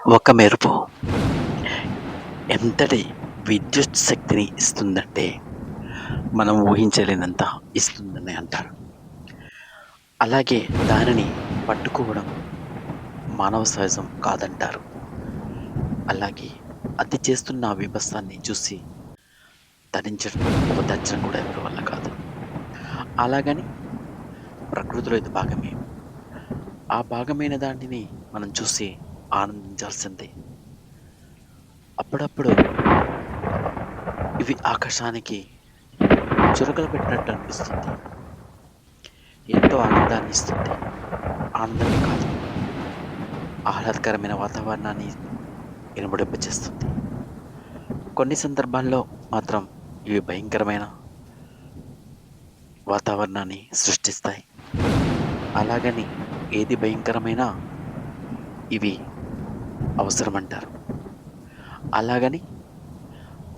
ఒక మెరుపు ఎంతటి విద్యుత్ శక్తిని ఇస్తుందంటే, మనం ఊహించలేనంత ఇస్తుందని అంటారు. అలాగే దానిని పట్టుకోవడం మానవ సహజం కాదంటారు. అలాగే అది చేస్తున్న ఆ బీభత్సాన్ని చూసి తరించడం, ఓదార్చడం కూడా ఎవరి వల్ల కాదు. అలాగని ప్రకృతిలో ఇది భాగమే. ఆ భాగమైన దానిని మనం చూసి ఆనందించాల్సిందే. అప్పుడప్పుడు ఇవి ఆకాశానికి చురకలు పెట్టినట్టు అనిపిస్తుంది. ఎంతో ఆనందాన్ని ఇస్తుంది. ఆనందమే కాదు, ఆహ్లాదకరమైన వాతావరణాన్ని ఇనుమడింపచేస్తుంది. కొన్ని సందర్భాల్లో మాత్రం ఇవి భయంకరమైన వాతావరణాన్ని సృష్టిస్తాయి. అలాగని ఏది భయంకరమైనా ఇవి అవసరమంటారు. అలాగని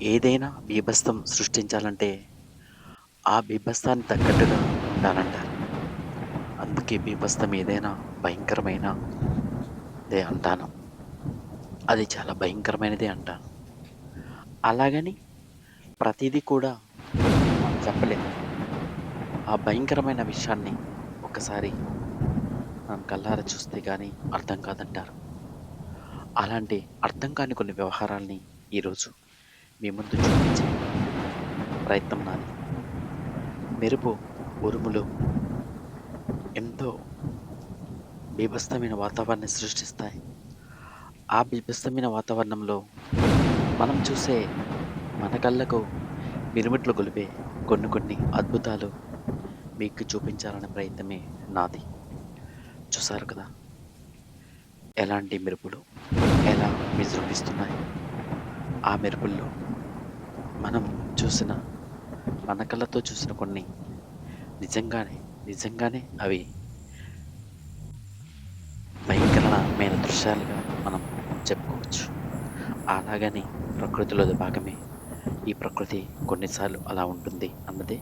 ఏదైనా బీభత్సం సృష్టించాలంటే ఆ బీభత్సానికి తగ్గట్టుగా ఉండాలంటారు. అందుకే బీభత్సం ఏదైనా భయంకరమైనదే అంటాను. అది చాలా భయంకరమైనదే అంటాను. అలాగని ప్రతీదీ కూడా మనం చెప్పలేము. ఆ భయంకరమైన విషయాన్ని ఒకసారి మనం కళ్ళారా చూస్తే గానీ అర్థం కాదంటారు. అలాంటి అర్థం కాని కొన్ని వ్యవహారాల్ని ఈరోజు మీ ముందు చూపించే ప్రయత్నం నాది. మెరుపు, ఉరుములు ఎంతో బీభత్సమైన వాతావరణాన్ని సృష్టిస్తాయి. ఆ బీభత్సమైన వాతావరణంలో మనం చూసే మన కళ్ళకు మిరుమిట్లు గొలిపే కొన్ని కొన్ని అద్భుతాలు మీకు చూపించాలనే ప్రయత్నమే నాది. చూసారు కదా! ఎలాంటి మెరుపులు ఎలా విజృంభిస్తున్నాయి. ఆ మెరుపుల్లో మనం చూసిన మన కళ్ళతో చూసిన కొన్ని నిజంగానే, నిజంగానే అవి భయంకరమైన దృశ్యాలుగా మనం చెప్పుకోవచ్చు. అలాగని ప్రకృతిలో అది భాగమే. ఈ ప్రకృతి కొన్నిసార్లు అలా ఉంటుంది అన్నదే